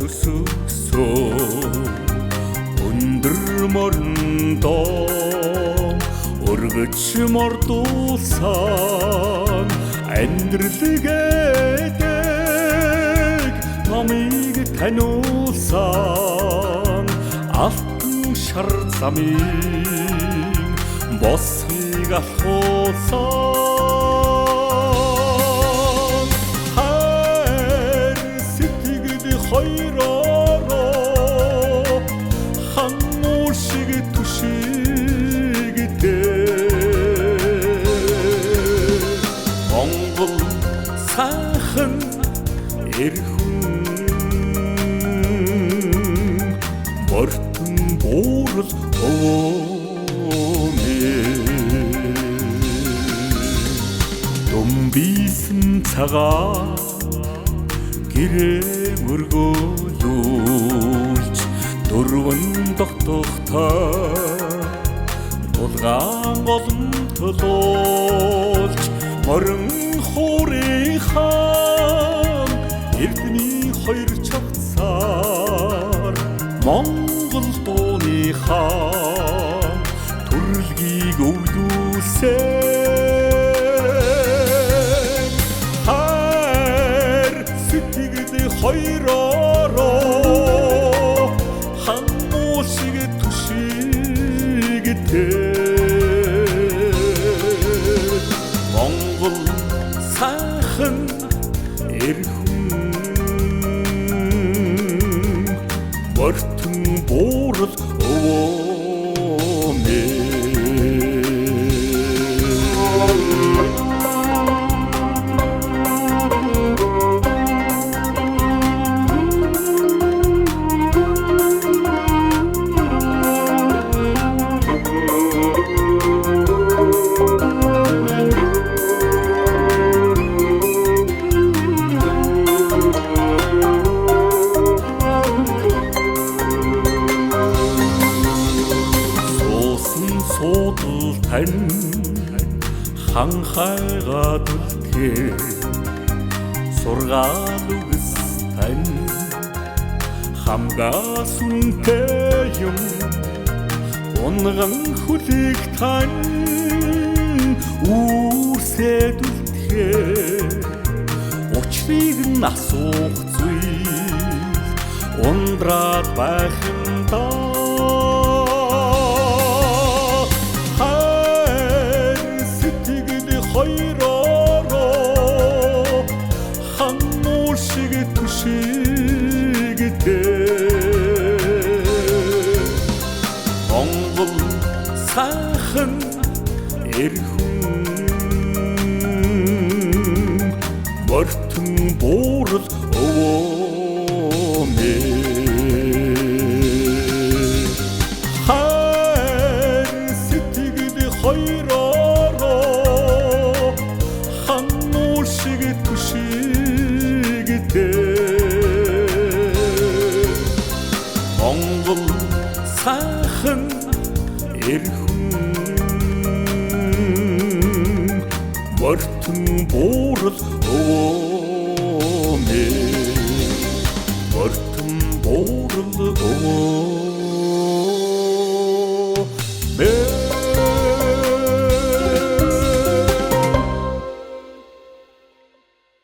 өсөксөө өндөр морндоо өргөж мордуулсан амьдралгээдэг намыг таниулсан алтан шар замын босхийг алхуулсан хайр сэтгэл хоёроо хануу шиг түшигтэй Монгол сайхан эрхэн мортон буурал Думбисэн цагаа гэрээ мөргөөлүүлж дөрвөн тогтохтой тулгаан голомтлуулж морин хуурийнхаа эрдмийн хоёр чавцаар Монгол дууныхаа төрөлгийг өвлүүлсэн хайр сэтгэл хоёроо хануу шиг түшигтэй Монгол сайхан эрхэн мортон буурал Суудал тань ханхайгаад үлдээ сургаал үгс тань хамгаас үнтэй юм унган хүлийг тань үүсээд үлдээ учрыг нь асуух зүйл ундраад байхандаа Монгол сайхан эрхэн мортон буурал хайр сэтгэл хоёроо хануу шиг түшигтэй Монгол сайхан эрхэн мортон буурал мортон буурал